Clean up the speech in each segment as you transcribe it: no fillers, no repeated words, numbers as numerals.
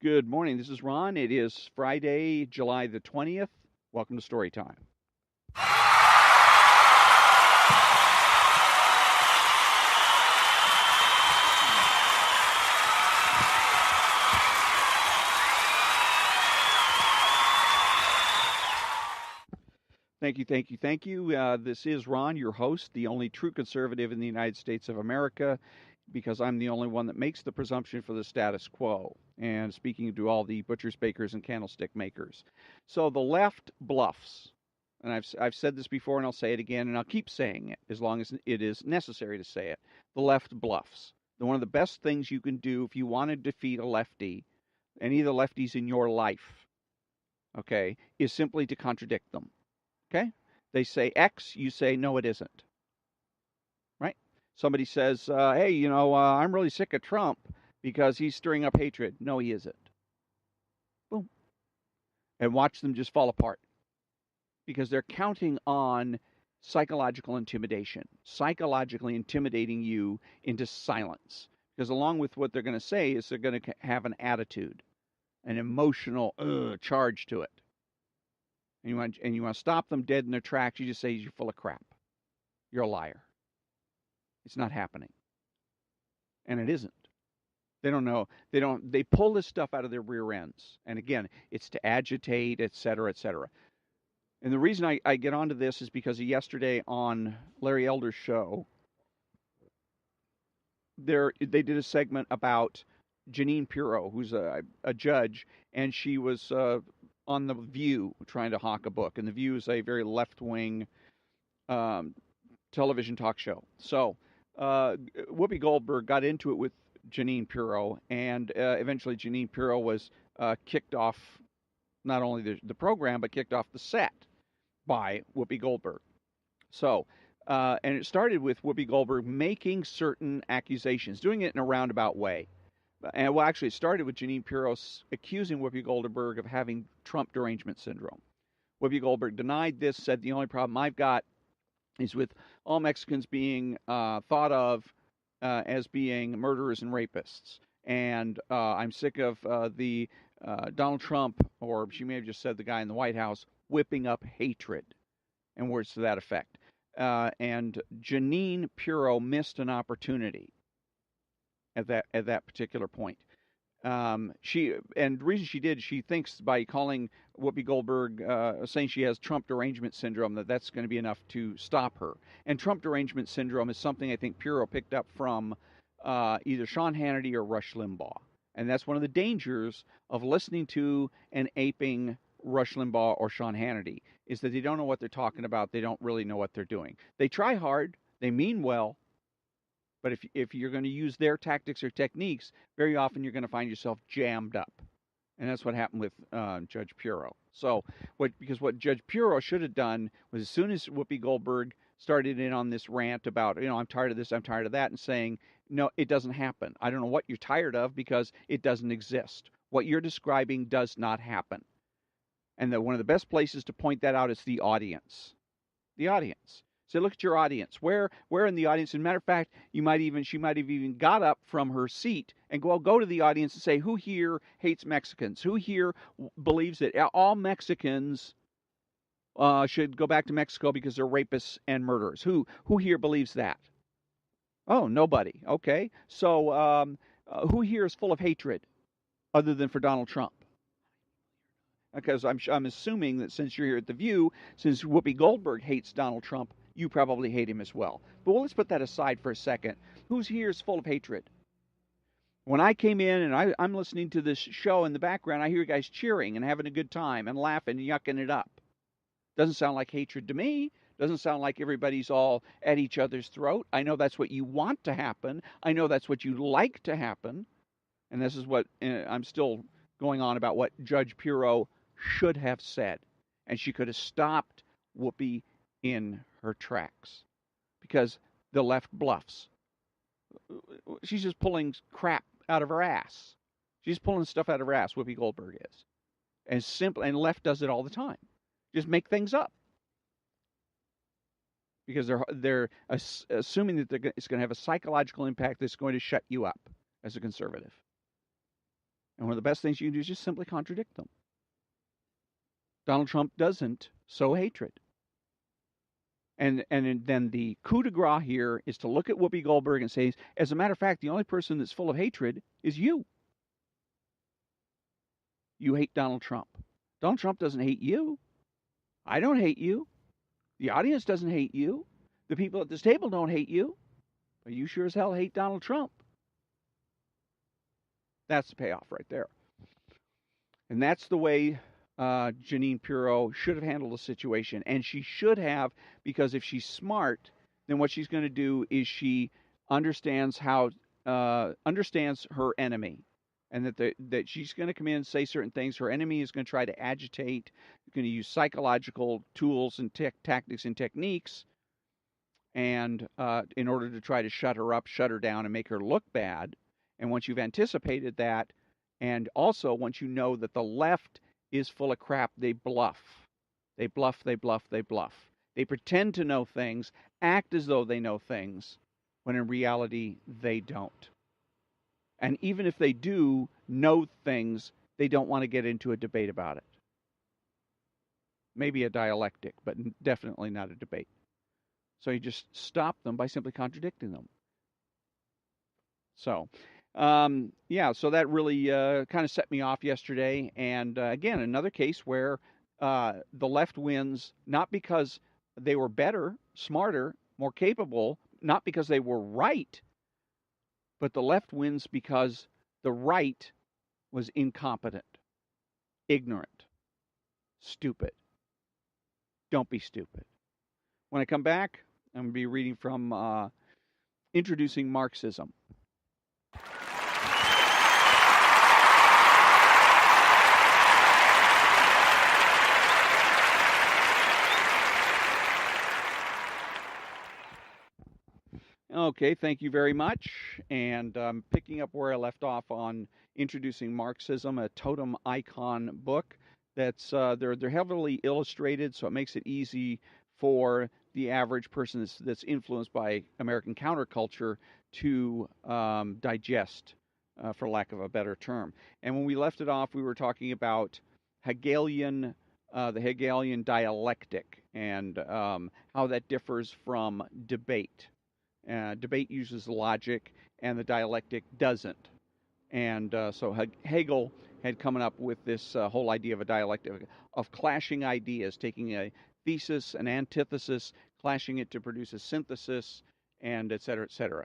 Good morning. This is Ron. It is Friday, July the 20th. Welcome to Story Time. Thank you, thank you, thank you. This is Ron, your host, the only true conservative in the United States of America, because I'm the only one that makes the presumption for the status quo. And speaking to all the butchers, bakers, and candlestick makers. So the left bluffs. And I've said this before and I'll say it again and I'll keep saying it as long as it is necessary to say it. The left bluffs. One of the best things you can do if you want to defeat a lefty, any of the lefties in your life, okay, is simply to contradict them. Okay? They say X, you say, no, it isn't. Right? Somebody says, hey, I'm really sick of Trump because he's stirring up hatred. No, he isn't. Boom. And watch them just fall apart because they're counting on psychological intimidation, psychologically intimidating you into silence. Because along with what they're going to say is they're going to have an attitude, an emotional charge to it. And you want to stop them dead in their tracks, you just say you're full of crap. You're a liar. It's not happening. And it isn't. They don't know. They pull this stuff out of their rear ends. And again, it's to agitate, et cetera, et cetera. And the reason I get onto this is because yesterday on Larry Elder's show, they did a segment about Jeanine Pirro, who's a judge, and she was on The View trying to hawk a book. And The View is a very left-wing television talk show. So Whoopi Goldberg got into it with Jeanine Pirro, and eventually Jeanine Pirro was kicked off not only the program, but kicked off the set by Whoopi Goldberg. So, and it started with Whoopi Goldberg making certain accusations, doing it in a roundabout way. And well, actually, it started with Jeanine Pirro accusing Whoopi Goldberg of having Trump derangement syndrome. Whoopi Goldberg denied this, said the only problem I've got is with all Mexicans being thought of as being murderers and rapists. And I'm sick of the Donald Trump, or she may have just said the guy in the White House, whipping up hatred and words to that effect. And Jeanine Pirro missed an opportunity at that particular point. The reason she did, she thinks by calling Whoopi Goldberg, saying she has Trump derangement syndrome, that's going to be enough to stop her. And Trump derangement syndrome is something I think Pirro picked up from either Sean Hannity or Rush Limbaugh. And that's one of the dangers of listening to and aping Rush Limbaugh or Sean Hannity, is that they don't know what they're talking about. They don't really know what they're doing. They try hard. They mean well. But if you're going to use their tactics or techniques, very often you're going to find yourself jammed up. And that's what happened with Judge Pirro. So because what Judge Pirro should have done was, as soon as Whoopi Goldberg started in on this rant about, I'm tired of this, I'm tired of that, and saying, no, it doesn't happen. I don't know what you're tired of because it doesn't exist. What you're describing does not happen. And one of the best places to point that out is the audience. The audience. So look at your audience. Where in the audience? As a matter of fact, she might have even got up from her seat and go to the audience and say, who here hates Mexicans? Who here believes that all Mexicans should go back to Mexico because they're rapists and murderers? Who here believes that? Oh, nobody. Okay. So who here is full of hatred other than for Donald Trump? Because I'm assuming that since you're here at The View, since Whoopi Goldberg hates Donald Trump, you probably hate him as well. But let's put that aside for a second. Who's here is full of hatred? When I came in and I'm listening to this show in the background, I hear guys cheering and having a good time and laughing and yucking it up. Doesn't sound like hatred to me. Doesn't sound like everybody's all at each other's throat. I know that's what you want to happen. I know that's what you like to happen. And this is what I'm still going on about what Judge Pirro should have said. And she could have stopped Whoopi in her tracks, because the left bluffs. She's just pulling crap out of her ass. She's pulling stuff out of her ass, Whoopi Goldberg is. And left does it all the time. Just make things up. Because they're assuming that it's going to have a psychological impact that's going to shut you up as a conservative. And one of the best things you can do is just simply contradict them. Donald Trump doesn't sow hatred. And then the coup de grace here is to look at Whoopi Goldberg and say, as a matter of fact, the only person that's full of hatred is you. You hate Donald Trump. Donald Trump doesn't hate you. I don't hate you. The audience doesn't hate you. The people at this table don't hate you. But you sure as hell hate Donald Trump. That's the payoff right there. And that's the way Jeanine Pirro should have handled the situation. And she should have, because if she's smart, then what she's going to do is she understands understands her enemy. And that she's going to come in and say certain things. Her enemy is going to try to agitate, going to use psychological tools and tactics and techniques, and in order to try to shut her up, shut her down, and make her look bad. And once you've anticipated that, and also once you know that the left is full of crap, they bluff. They bluff, they bluff, they bluff. They pretend to know things, act as though they know things, when in reality, they don't. And even if they do know things, they don't want to get into a debate about it. Maybe a dialectic, but definitely not a debate. So you just stop them by simply contradicting them. So, so that really kind of set me off yesterday. And again, another case where the left wins, not because they were better, smarter, more capable, not because they were right, but the left wins because the right was incompetent, ignorant, stupid. Don't be stupid. When I come back, I'm going to be reading from Introducing Marxism. Okay, thank you very much. And picking up where I left off on Introducing Marxism, a totem icon book that's they're heavily illustrated, so it makes it easy for the average person that's influenced by American counterculture to digest, for lack of a better term. And when we left it off, we were talking about Hegelian, the Hegelian dialectic, and how that differs from debate. Debate uses logic, and the dialectic doesn't. And so Hegel had come up with this whole idea of a dialectic of clashing ideas, taking a thesis, an antithesis, clashing it to produce a synthesis, and et cetera, et cetera.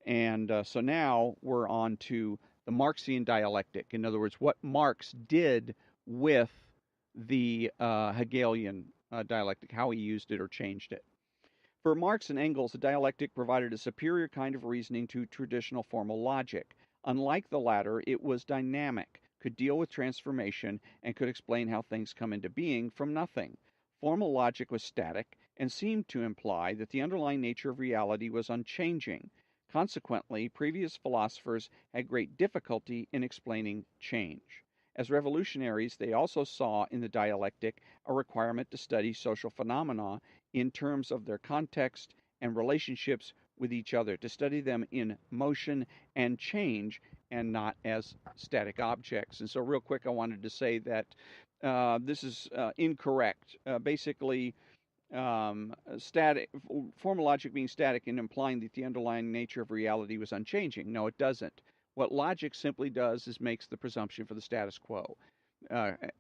And so now we're on to the Marxian dialectic. In other words, what Marx did with the Hegelian dialectic, how he used it or changed it. For Marx and Engels, the dialectic provided a superior kind of reasoning to traditional formal logic. Unlike the latter, it was dynamic, could deal with transformation, and could explain how things come into being from nothing. Formal logic was static and seemed to imply that the underlying nature of reality was unchanging. Consequently, previous philosophers had great difficulty in explaining change. As revolutionaries, they also saw in the dialectic a requirement to study social phenomena in terms of their context and relationships with each other, to study them in motion and change and not as static objects. And so real quick, I wanted to say that this is incorrect. Basically, formal logic being static and implying that the underlying nature of reality was unchanging. No, it doesn't. What logic simply does is makes the presumption for the status quo.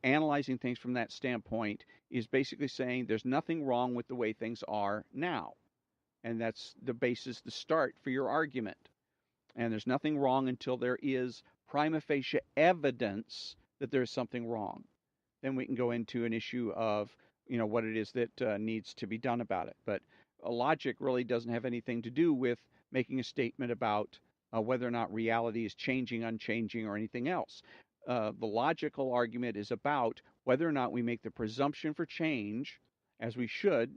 Analyzing things from that standpoint is basically saying there's nothing wrong with the way things are now. And that's the basis, the start for your argument. And there's nothing wrong until there is prima facie evidence that there's something wrong. Then we can go into an issue of, what it is that needs to be done about it. But logic really doesn't have anything to do with making a statement about whether or not reality is changing, unchanging, or anything else. The logical argument is about whether or not we make the presumption for change, as we should,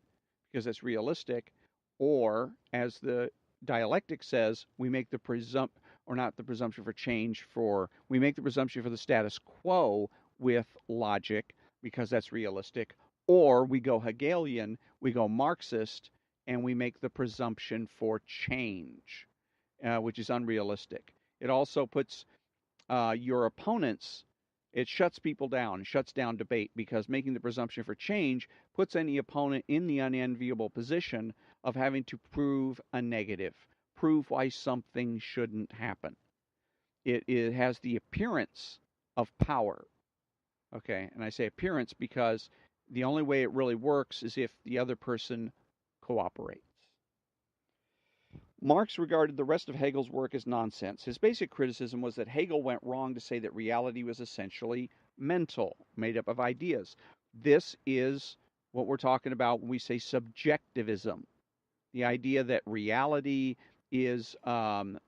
because that's realistic, or as the dialectic says, we make the presumption for change we make the presumption for the status quo with logic, because that's realistic, or we go Hegelian, we go Marxist, and we make the presumption for change, which is unrealistic. It also puts your opponents, it shuts people down, shuts down debate, because making the presumption for change puts any opponent in the unenviable position of having to prove a negative, prove why something shouldn't happen. It has the appearance of power. Okay, and I say appearance because the only way it really works is if the other person cooperates. Marx regarded the rest of Hegel's work as nonsense. His basic criticism was that Hegel went wrong to say that reality was essentially mental, made up of ideas. This is what we're talking about when we say subjectivism, the idea that reality is, that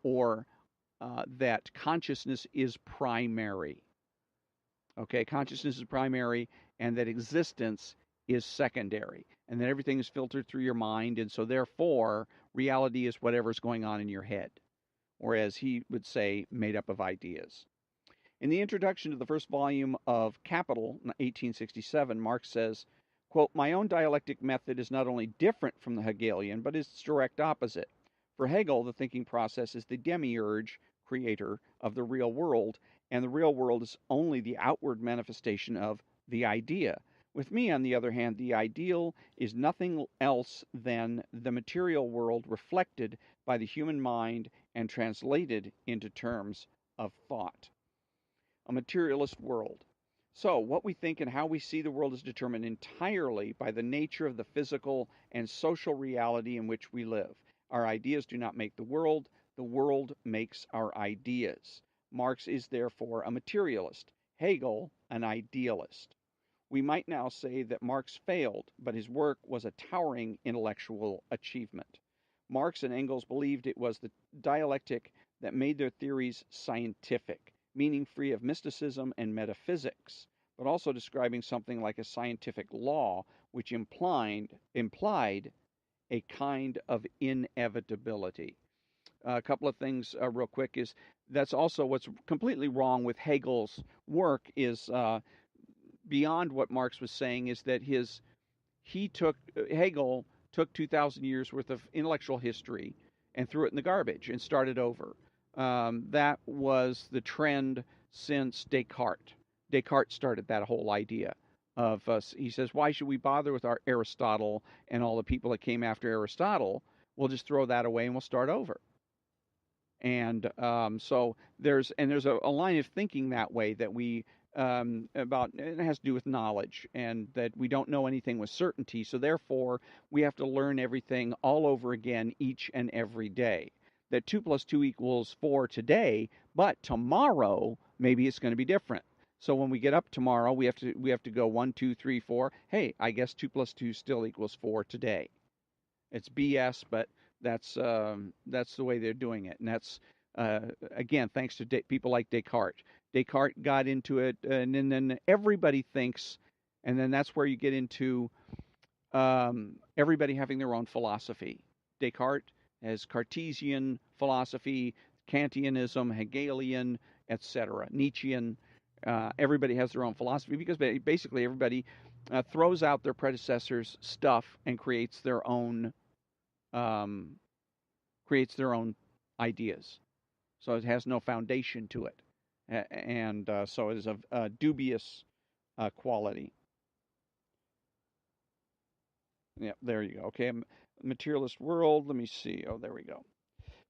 consciousness is primary. Okay, consciousness is primary, and that existence is secondary, and that everything is filtered through your mind, and so therefore reality is whatever's going on in your head, or as he would say, made up of ideas. In the introduction to the first volume of Capital, 1867, Marx says, quote, "My own dialectic method is not only different from the Hegelian, but is its direct opposite. For Hegel, the thinking process is the demiurge, creator of the real world, and the real world is only the outward manifestation of the idea. With me, on the other hand, the ideal is nothing else than the material world reflected by the human mind and translated into terms of thought." A materialist world. So, what we think and how we see the world is determined entirely by the nature of the physical and social reality in which we live. Our ideas do not make the world makes our ideas. Marx is therefore a materialist, Hegel an idealist. We might now say that Marx failed, but his work was a towering intellectual achievement. Marx and Engels believed it was the dialectic that made their theories scientific, meaning free of mysticism and metaphysics, but also describing something like a scientific law which implied a kind of inevitability. A couple of things real quick is that's also what's completely wrong with Hegel's work is beyond what Marx was saying is that Hegel took 2,000 years worth of intellectual history and threw it in the garbage and started over. That was the trend since Descartes. Descartes started that whole idea of he says, why should we bother with our Aristotle and all the people that came after Aristotle? We'll just throw that away and we'll start over. And so there's a line of thinking that way that we about it has to do with knowledge and that we don't know anything with certainty. So therefore, we have to learn everything all over again each and every day. That 2 + 2 = 4 today, but tomorrow maybe it's going to be different. So when we get up tomorrow, we have to go 1, 2, 3, 4. Hey, I guess 2 + 2 still equals 4 today. It's BS, but that's the way they're doing it, and that's again thanks to people like Descartes. Descartes got into it, and then everybody thinks, and then that's where you get into everybody having their own philosophy. Descartes has Cartesian philosophy, Kantianism, Hegelian, etc., Nietzschean. Everybody has their own philosophy because basically everybody throws out their predecessors' stuff and creates their own ideas. So it has no foundation to it, and so it is of dubious quality. Yeah, there you go. Okay, materialist world. Let me see. Oh, there we go.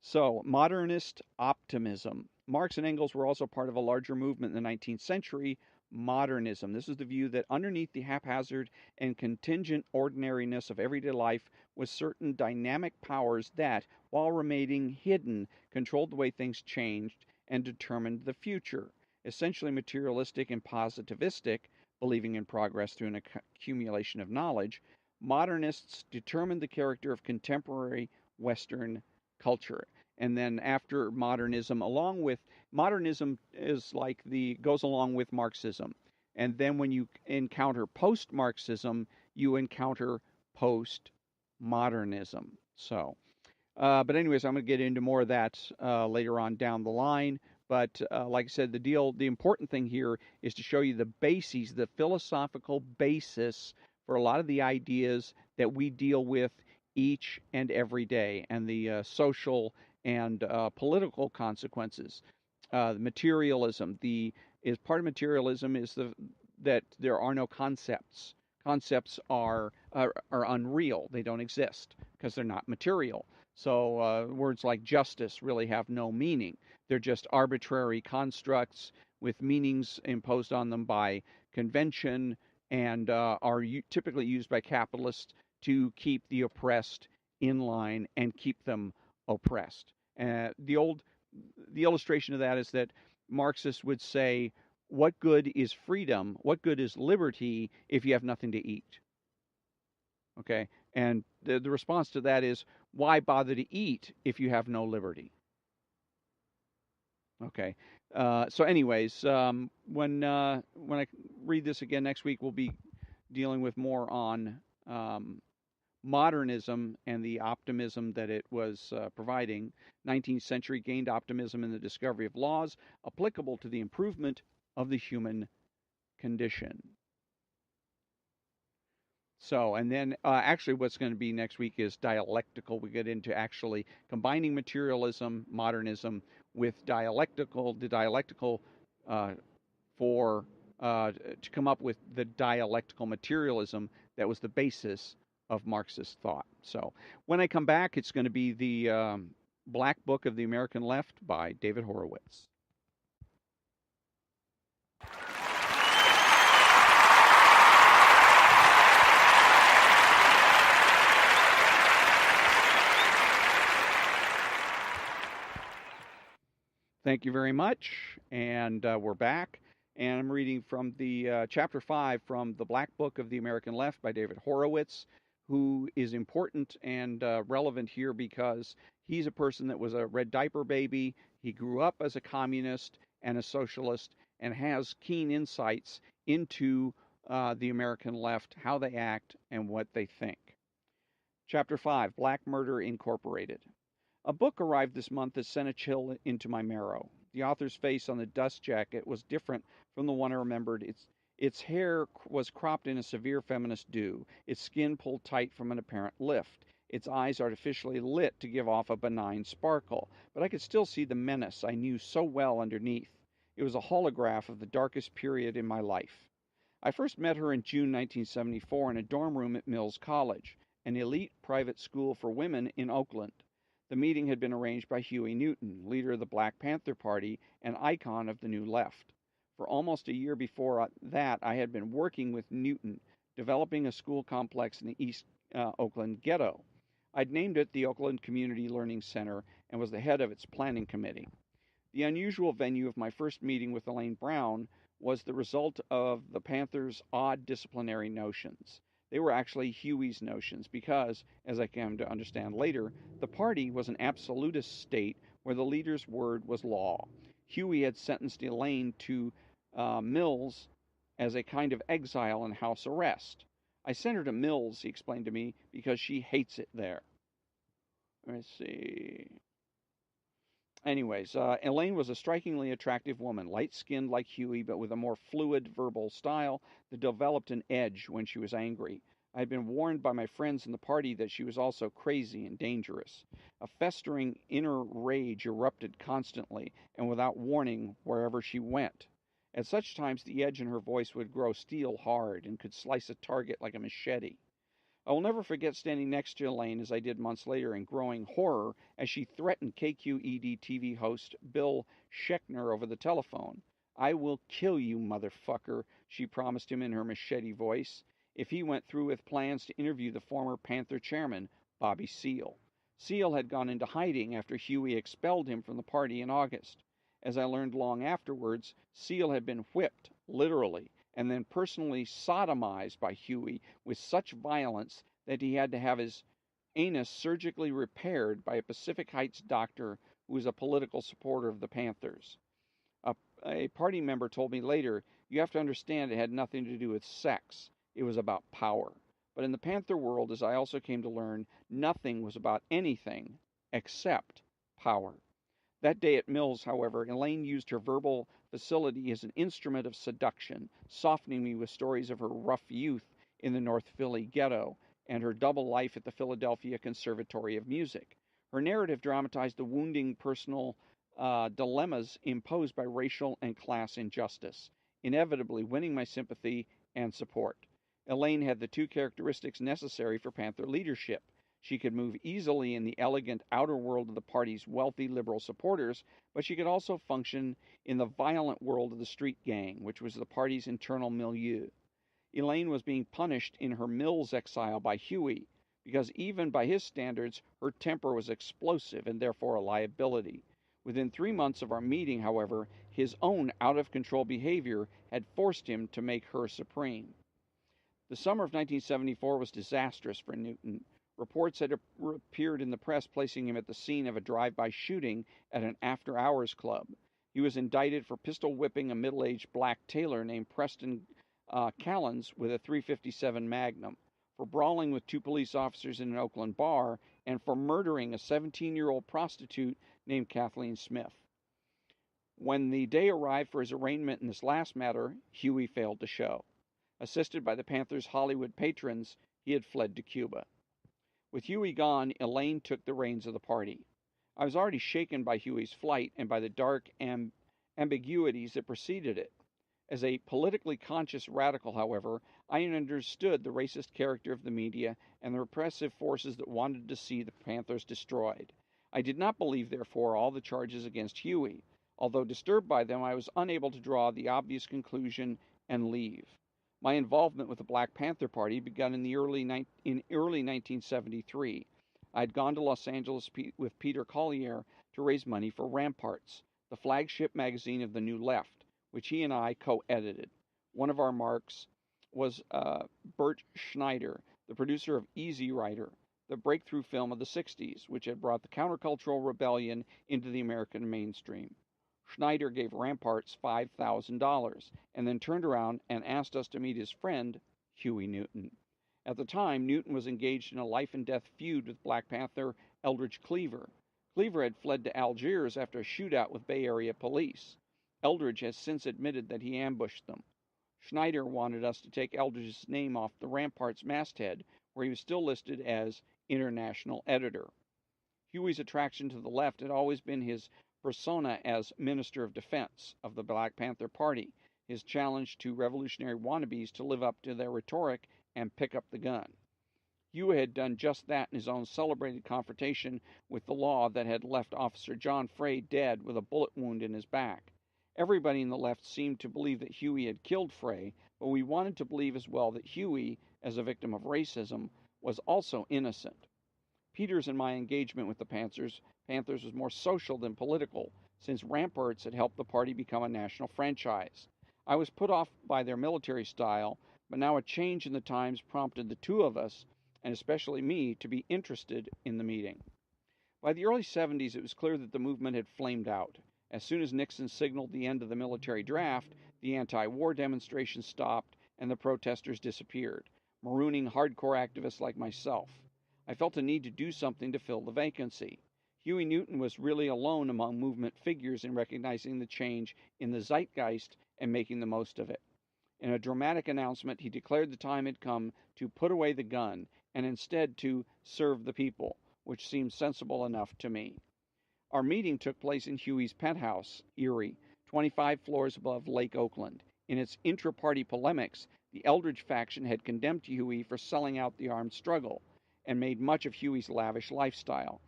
So, modernist optimism. Marx and Engels were also part of a larger movement in the 19th century, modernism. This is the view that underneath the haphazard and contingent ordinariness of everyday life was certain dynamic powers that, while remaining hidden, controlled the way things changed and determined the future. Essentially materialistic and positivistic, believing in progress through an accumulation of knowledge, modernists determined the character of contemporary Western culture. And then after modernism, modernism is like goes along with Marxism. And then when you encounter post-Marxism, you encounter post-modernism. So, but anyways, I'm going to get into more of that later on down the line. But like I said, the important thing here is to show you the bases, the philosophical basis for a lot of the ideas that we deal with each and every day, and the social and political consequences. Materialism. Is part of materialism is that there are no concepts. Concepts are unreal. They don't exist because they're not material. So words like justice really have no meaning. They're just arbitrary constructs with meanings imposed on them by convention and are typically used by capitalists to keep the oppressed in line and keep them oppressed. The illustration of that is that Marxists would say, what good is freedom? What good is liberty if you have nothing to eat? Okay. And the response to that is, why bother to eat if you have no liberty? Okay. So, anyways, when I read this again next week, we'll be dealing with more on modernism and the optimism that it was providing. 19th century gained optimism in the discovery of laws applicable to the improvement of the human condition. So, and then actually what's going to be next week is dialectical. We get into actually combining materialism, modernism with the dialectical for to come up with the dialectical materialism that was the basis of Marxist thought. So when I come back, it's going to be the Black Book of the American Left by David Horowitz. Thank you very much. And we're back. And I'm reading from the chapter 5 from the Black Book of the American Left by David Horowitz, who is important and relevant here because he's a person that was a red diaper baby. He grew up as a communist and a socialist and has keen insights into the American left, how they act, and what they think. Chapter 5, Black Murder Incorporated. A book arrived this month that sent a chill into my marrow. The author's face on the dust jacket was different from the one I remembered. Its hair was cropped in a severe feminist do, its skin pulled tight from an apparent lift, its eyes artificially lit to give off a benign sparkle, but I could still see the menace I knew so well underneath. It was a holograph of the darkest period in my life. I first met her in June 1974 in a dorm room at Mills College, an elite private school for women in Oakland. The meeting had been arranged by Huey Newton, leader of the Black Panther Party and icon of the New Left. For almost a year before that, I had been working with Newton, developing a school complex in the East Oakland ghetto. I'd named it the Oakland Community Learning Center and was the head of its planning committee. The unusual venue of my first meeting with Elaine Brown was the result of the Panthers' odd disciplinary notions. They were actually Huey's notions because, as I came to understand later, the party was an absolutist state where the leader's word was law. Huey had sentenced Elaine to Mills as a kind of exile and house arrest. I sent her to Mills, he explained to me, because she hates it there. Let's see. Anyways, Elaine was a strikingly attractive woman, light-skinned like Huey, but with a more fluid verbal style that developed an edge when she was angry. I had been warned by my friends in the party that she was also crazy and dangerous. A festering inner rage erupted constantly and without warning wherever she went. At such times, the edge in her voice would grow steel hard and could slice a target like a machete. I will never forget standing next to Elaine as I did months later in growing horror as she threatened KQED TV host Bill Schechner over the telephone. I will kill you, motherfucker, she promised him in her machete voice, if he went through with plans to interview the former Panther chairman, Bobby Seale. Seale had gone into hiding after Huey expelled him from the party in August. As I learned long afterwards, Seale had been whipped, literally, and then personally sodomized by Huey with such violence that he had to have his anus surgically repaired by a Pacific Heights doctor who was a political supporter of the Panthers. A party member told me later, you have to understand it had nothing to do with sex. It was about power. But in the Panther world, as I also came to learn, nothing was about anything except power. That day at Mills, however, Elaine used her verbal facility as an instrument of seduction, softening me with stories of her rough youth in the North Philly ghetto and her double life at the Philadelphia Conservatory of Music. Her narrative dramatized the wounding personal dilemmas imposed by racial and class injustice, inevitably winning my sympathy and support. Elaine had the two characteristics necessary for Panther leadership. She could move easily in the elegant outer world of the party's wealthy liberal supporters, but she could also function in the violent world of the street gang, which was the party's internal milieu. Elaine was being punished in her Mills exile by Huey, because even by his standards, her temper was explosive and therefore a liability. Within 3 months of our meeting, however, his own out of control behavior had forced him to make her supreme. The summer of 1974 was disastrous for Newton. Reports had appeared in the press placing him at the scene of a drive-by shooting at an after-hours club. He was indicted for pistol whipping a middle-aged black tailor named Preston Callens with a .357 Magnum, for brawling with two police officers in an Oakland bar, and for murdering a 17-year-old prostitute named Kathleen Smith. When the day arrived for his arraignment in this last matter, Huey failed to show. Assisted by the Panthers' Hollywood patrons, he had fled to Cuba. With Huey gone, Elaine took the reins of the party. I was already shaken by Huey's flight and by the dark ambiguities that preceded it. As a politically conscious radical, however, I understood the racist character of the media and the repressive forces that wanted to see the Panthers destroyed. I did not believe, therefore, all the charges against Huey. Although disturbed by them, I was unable to draw the obvious conclusion and leave. My involvement with the Black Panther Party began in early 1973. I had gone to Los Angeles with Peter Collier to raise money for Ramparts, the flagship magazine of the New Left, which he and I co-edited. One of our marks was Bert Schneider, the producer of Easy Rider, the breakthrough film of the 60s, which had brought the countercultural rebellion into the American mainstream. Schneider gave Ramparts $5,000 and then turned around and asked us to meet his friend, Huey Newton. At the time, Newton was engaged in a life-and-death feud with Black Panther Eldridge Cleaver. Cleaver had fled to Algiers after a shootout with Bay Area police. Eldridge has since admitted that he ambushed them. Schneider wanted us to take Eldridge's name off the Ramparts masthead, where he was still listed as international editor. Huey's attraction to the left had always been his persona as Minister of Defense of the Black Panther Party, his challenge to revolutionary wannabes to live up to their rhetoric and pick up the gun. Huey had done just that in his own celebrated confrontation with the law that had left Officer John Frey dead with a bullet wound in his back. Everybody in the left seemed to believe that Huey had killed Frey, but we wanted to believe as well that Huey, as a victim of racism, was also innocent. Peter's and my engagement with the Panthers was more social than political, since Ramparts had helped the party become a national franchise. I was put off by their military style, but now a change in the times prompted the two of us, and especially me, to be interested in the meeting. By the early 70s, it was clear that the movement had flamed out. As soon as Nixon signaled the end of the military draft, the anti-war demonstrations stopped and the protesters disappeared, marooning hardcore activists like myself. I felt a need to do something to fill the vacancy. Huey Newton was really alone among movement figures in recognizing the change in the zeitgeist and making the most of it. In a dramatic announcement, he declared the time had come to put away the gun and instead to serve the people, which seemed sensible enough to me. Our meeting took place in Huey's penthouse, Erie, 25 floors above Lake Oakland. In its intra-party polemics, the Eldridge faction had condemned Huey for selling out the armed struggle and made much of Huey's lavish lifestyle.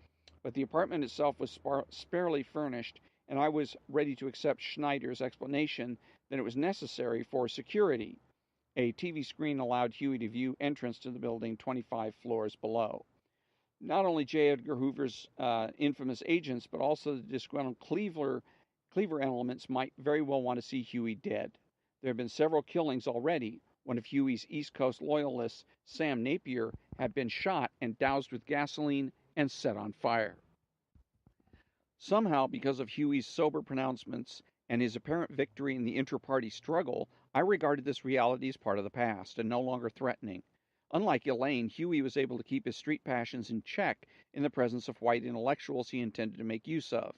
But the apartment itself was sparely furnished, and I was ready to accept Schneider's explanation that it was necessary for security. A TV screen allowed Huey to view entrance to the building 25 floors below. Not only J. Edgar Hoover's infamous agents, but also the disgruntled Cleaver elements might very well want to see Huey dead. There have been several killings already. One of Huey's East Coast loyalists, Sam Napier, had been shot and doused with gasoline and set on fire. Somehow, because of Huey's sober pronouncements and his apparent victory in the inter-party struggle, I regarded this reality as part of the past and no longer threatening. Unlike Elaine, Huey was able to keep his street passions in check in the presence of white intellectuals he intended to make use of.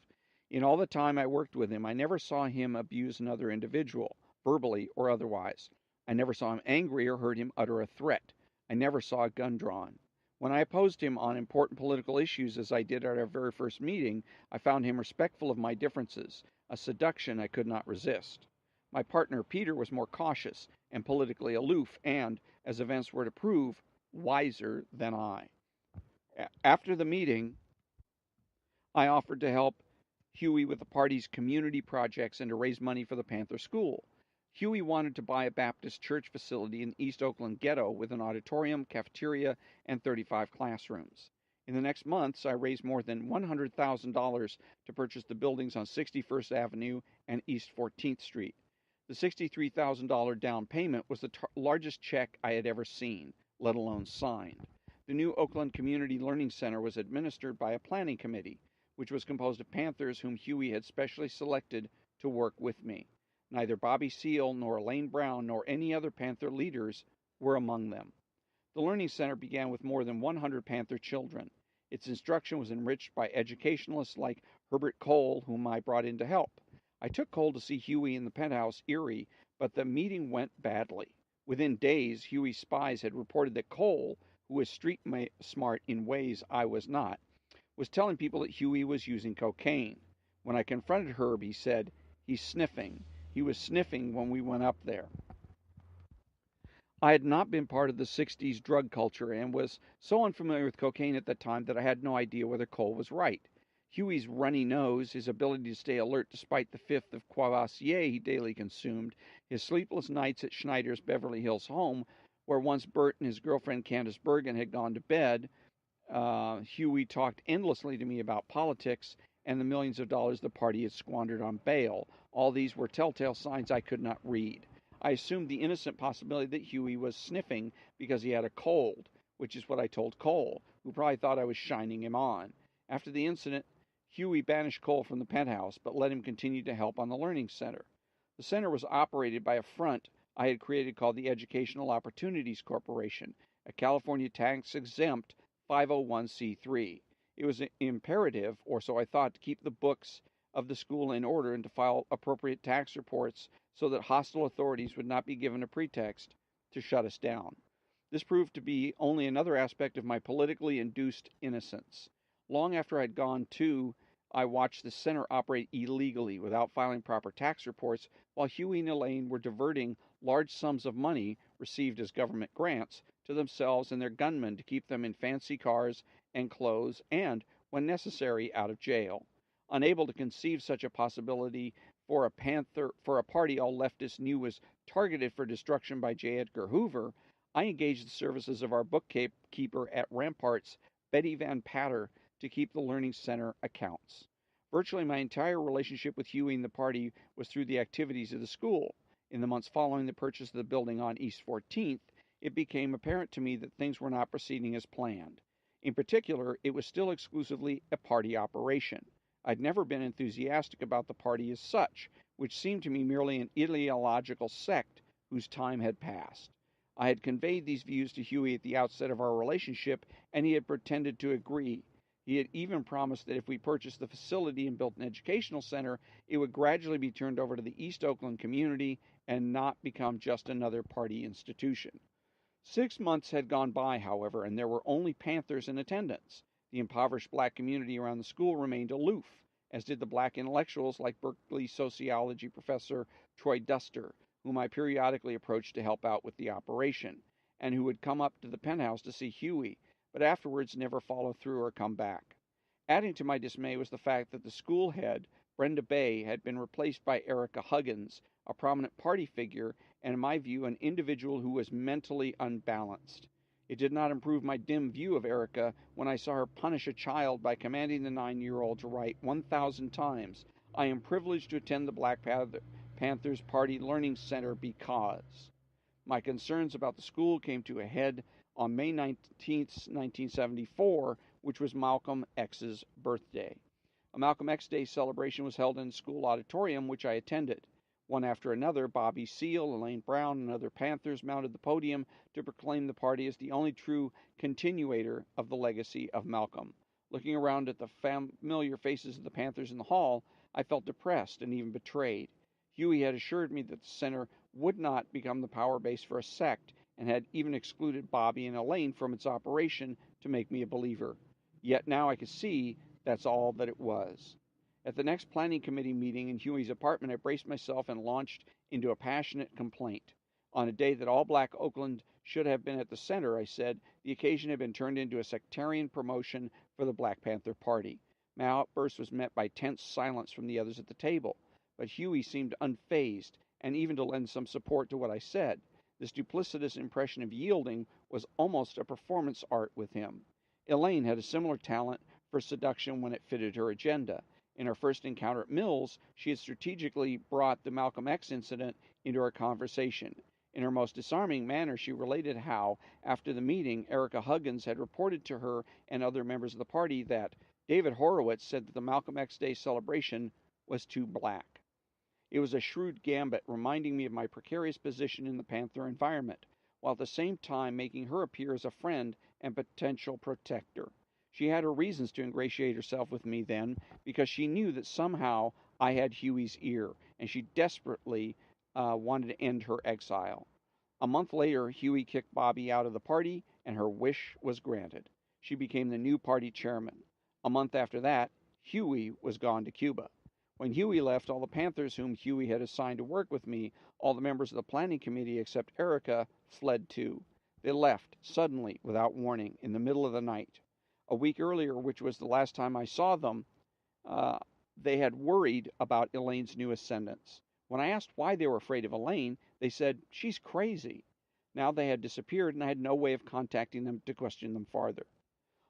In all the time I worked with him, I never saw him abuse another individual, verbally or otherwise. I never saw him angry or heard him utter a threat. I never saw a gun drawn. When I opposed him on important political issues, as I did at our very first meeting, I found him respectful of my differences, a seduction I could not resist. My partner, Peter, was more cautious and politically aloof, and, as events were to prove, wiser than I. After the meeting, I offered to help Huey with the party's community projects and to raise money for the Panther School. Huey wanted to buy a Baptist church facility in the East Oakland ghetto with an auditorium, cafeteria, and 35 classrooms. In the next months, I raised more than $100,000 to purchase the buildings on 61st Avenue and East 14th Street. The $63,000 down payment was the largest check I had ever seen, let alone signed. The new Oakland Community Learning Center was administered by a planning committee, which was composed of Panthers whom Huey had specially selected to work with me. Neither Bobby Seale nor Elaine Brown nor any other Panther leaders were among them. The Learning Center began with more than 100 Panther children. Its instruction was enriched by educationalists like Herbert Cole, whom I brought in to help. I took Cole to see Huey in the penthouse, Erie, but the meeting went badly. Within days, Huey's spies had reported that Cole, who was street smart in ways I was not, was telling people that Huey was using cocaine. When I confronted Herb, he said, "He's sniffing. He was sniffing when we went up there." I had not been part of the 60s drug culture and was so unfamiliar with cocaine at that time that I had no idea whether Cole was right. Huey's runny nose, his ability to stay alert despite the fifth of Courvoisier he daily consumed, his sleepless nights at Schneider's Beverly Hills home, where once Bert and his girlfriend Candace Bergen had gone to bed, Huey talked endlessly to me about politics and the millions of dollars the party had squandered on bail. All these were telltale signs I could not read. I assumed the innocent possibility that Huey was sniffing because he had a cold, which is what I told Cole, who probably thought I was shining him on. After the incident, Huey banished Cole from the penthouse, but let him continue to help on the Learning Center. The center was operated by a front I had created called the Educational Opportunities Corporation, a California tax-exempt 501c3. It was imperative, or so I thought, to keep the books of the school in order and to file appropriate tax reports so that hostile authorities would not be given a pretext to shut us down. This proved to be only another aspect of my politically induced innocence. Long after I'd gone too, I watched the center operate illegally without filing proper tax reports while Huey and Elaine were diverting large sums of money received as government grants to themselves and their gunmen to keep them in fancy cars and clothes and, when necessary, out of jail. Unable to conceive such a possibility for a party all leftists knew was targeted for destruction by J. Edgar Hoover, I engaged the services of our bookkeeper at Ramparts, Betty Van Patter, to keep the Learning Center accounts. Virtually my entire relationship with Huey and the party was through the activities of the school. In the months following the purchase of the building on East 14th, it became apparent to me that things were not proceeding as planned. In particular, it was still exclusively a party operation. I'd never been enthusiastic about the party as such, which seemed to me merely an ideological sect whose time had passed. I had conveyed these views to Huey at the outset of our relationship, and he had pretended to agree. He had even promised that if we purchased the facility and built an educational center, it would gradually be turned over to the East Oakland community and not become just another party institution. 6 months had gone by, however, and there were only Panthers in attendance. The impoverished black community around the school remained aloof, as did the black intellectuals like Berkeley sociology professor Troy Duster, whom I periodically approached to help out with the operation, and who would come up to the penthouse to see Huey, but afterwards never follow through or come back. Adding to my dismay was the fact that the school head, Brenda Bay, had been replaced by Erica Huggins, a prominent party figure, and in my view, an individual who was mentally unbalanced. It did not improve my dim view of Erica when I saw her punish a child by commanding the 9-year-old to write 1,000 times, "I am privileged to attend the Black Panthers Party Learning Center because." My concerns about the school came to a head on May 19th, 1974, which was Malcolm X's birthday. A Malcolm X Day celebration was held in the school auditorium, which I attended. One after another, Bobby Seale, Elaine Brown, and other Panthers mounted the podium to proclaim the party as the only true continuator of the legacy of Malcolm. Looking around at the familiar faces of the Panthers in the hall, I felt depressed and even betrayed. Huey had assured me that the center would not become the power base for a sect, and had even excluded Bobby and Elaine from its operation to make me a believer. Yet now I could see that's all that it was. At the next planning committee meeting in Huey's apartment, I braced myself and launched into a passionate complaint. On a day that all black Oakland should have been at the center, I said, the occasion had been turned into a sectarian promotion for the Black Panther Party. My outburst was met by tense silence from the others at the table, but Huey seemed unfazed, and even to lend some support to what I said. This duplicitous impression of yielding was almost a performance art with him. Elaine had a similar talent for seduction when it fitted her agenda. In her first encounter at Mills, she had strategically brought the Malcolm X incident into our conversation. In her most disarming manner, she related how, after the meeting, Erica Huggins had reported to her and other members of the party that David Horowitz said that the Malcolm X Day celebration was too black. It was a shrewd gambit, reminding me of my precarious position in the Panther environment, while at the same time making her appear as a friend and potential protector. She had her reasons to ingratiate herself with me then, because she knew that somehow I had Huey's ear, and she desperately wanted to end her exile. A month later, Huey kicked Bobby out of the party, and her wish was granted. She became the new party chairman. A month after that, Huey was gone to Cuba. When Huey left, all the Panthers whom Huey had assigned to work with me, all the members of the planning committee except Erica, fled too. They left, suddenly, without warning, in the middle of the night. A week earlier, which was the last time I saw them, they had worried about Elaine's new ascendants. When I asked why they were afraid of Elaine, they said, she's crazy. Now they had disappeared, and I had no way of contacting them to question them farther.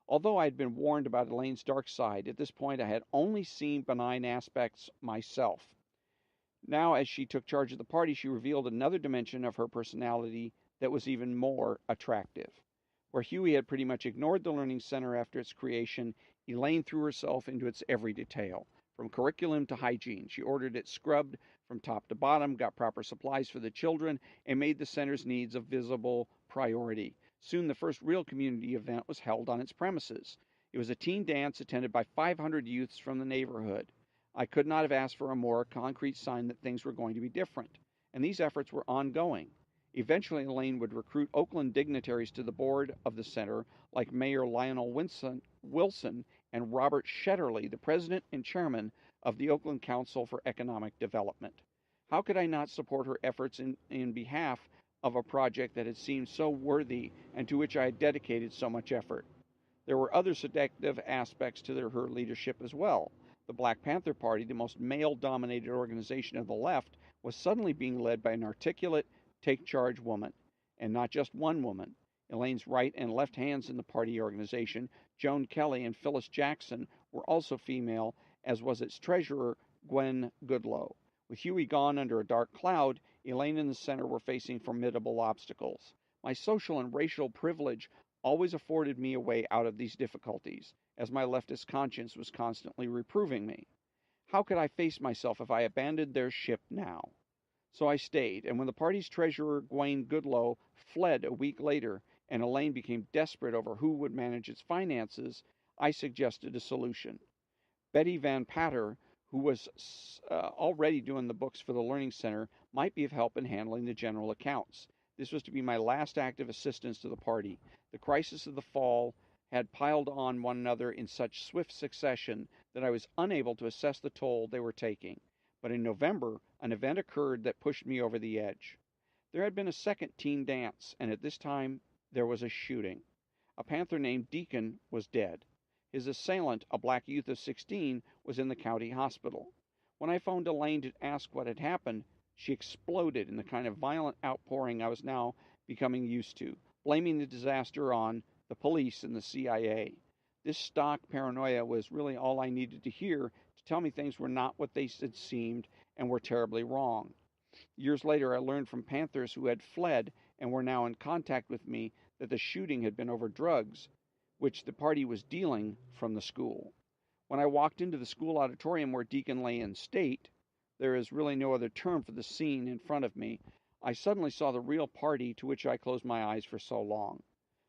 Although I had been warned about Elaine's dark side, at this point I had only seen benign aspects myself. Now, as she took charge of the party, she revealed another dimension of her personality that was even more attractive. Where Huey had pretty much ignored the Learning Center after its creation, Elaine threw herself into its every detail. From curriculum to hygiene, she ordered it scrubbed from top to bottom, got proper supplies for the children, and made the center's needs a visible priority. Soon the first real community event was held on its premises. It was a teen dance attended by 500 youths from the neighborhood. I could not have asked for a more concrete sign that things were going to be different, and these efforts were ongoing. Eventually, Elaine would recruit Oakland dignitaries to the board of the center, like Mayor Lionel Wilson and Robert Shetterly, the president and chairman of the Oakland Council for Economic Development. How could I not support her efforts in behalf of a project that had seemed so worthy and to which I had dedicated so much effort? There were other seductive aspects to her leadership as well. The Black Panther Party, the most male-dominated organization of the left, was suddenly being led by an articulate, take-charge woman, and not just one woman. Elaine's right and left hands in the party organization, Joan Kelly and Phyllis Jackson, were also female, as was its treasurer, Gwen Goodloe. With Huey gone under a dark cloud, Elaine and the center were facing formidable obstacles. My social and racial privilege always afforded me a way out of these difficulties, as my leftist conscience was constantly reproving me. How could I face myself if I abandoned their ship now? So I stayed, and when the party's treasurer, Gwen Goodloe, fled a week later, and Elaine became desperate over who would manage its finances, I suggested a solution. Betty Van Patter, who was already doing the books for the Learning Center, might be of help in handling the general accounts. This was to be my last act of assistance to the party. The crisis of the fall had piled on one another in such swift succession that I was unable to assess the toll they were taking. But in November, an event occurred that pushed me over the edge. There had been a second teen dance, and at this time there was a shooting. A Panther named Deacon was dead. His assailant, a black youth of 16, was in the county hospital. When I phoned Elaine to ask what had happened, she exploded in the kind of violent outpouring I was now becoming used to, blaming the disaster on the police and the CIA. This stock paranoia was really all I needed to hear to tell me things were not what they had seemed and were terribly wrong. Years later, I learned from Panthers who had fled and were now in contact with me that the shooting had been over drugs, which the party was dealing from the school. When I walked into the school auditorium where Deacon lay in state, there is really no other term for the scene in front of me, I suddenly saw the real party to which I closed my eyes for so long.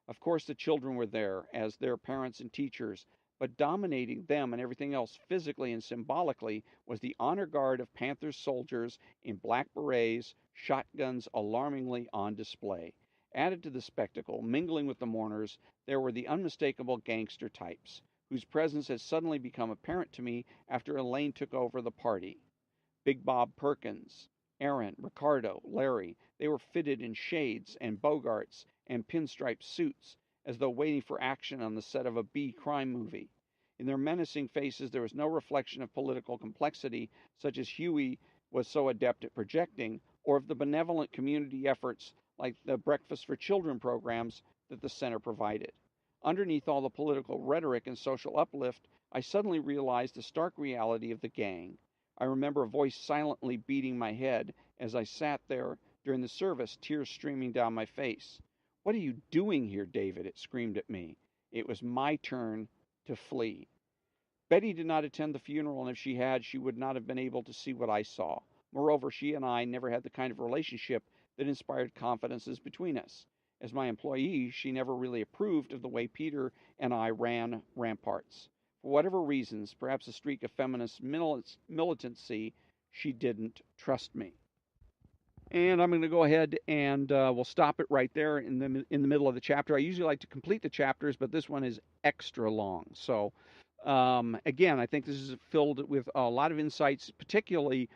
Of course, the children were there, as their parents and teachers, but dominating them and everything else physically and symbolically was the honor guard of Panther soldiers in black berets, shotguns alarmingly on display. Added to the spectacle, mingling with the mourners, there were the unmistakable gangster types, whose presence had suddenly become apparent to me after Elaine took over the party. Big Bob Perkins, Aaron, Ricardo, Larry, they were fitted in shades and bogarts and pinstripe suits, as though waiting for action on the set of a B crime movie. In their menacing faces there was no reflection of political complexity, such as Huey was so adept at projecting, or of the benevolent community efforts like the Breakfast for Children programs that the center provided. Underneath all the political rhetoric and social uplift, I suddenly realized the stark reality of the gang. I remember a voice silently beating my head as I sat there during the service, tears streaming down my face. "What are you doing here, David?" it screamed at me. It was my turn to flee. Betty did not attend the funeral, and if she had, she would not have been able to see what I saw. Moreover, she and I never had the kind of relationship that inspired confidences between us. As my employee, she never really approved of the way Peter and I ran Ramparts. For whatever reasons, perhaps a streak of feminist militancy, she didn't trust me. And I'm going to go ahead and we'll stop it right there in the middle of the chapter. I usually like to complete the chapters, but this one is extra long. So again, I think this is filled with a lot of insights, particularly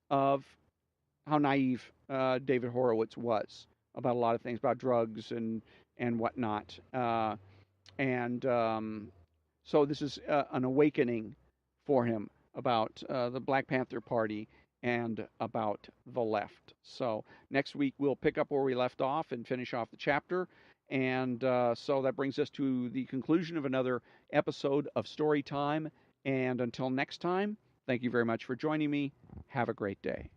of how naive David Horowitz was about a lot of things, about drugs and whatnot. So this is an awakening for him about the Black Panther Party and about the left. So next week we'll pick up where we left off and finish off the chapter. And so that brings us to the conclusion of another episode of Story Time. And until next time, thank you very much for joining me. Have a great day.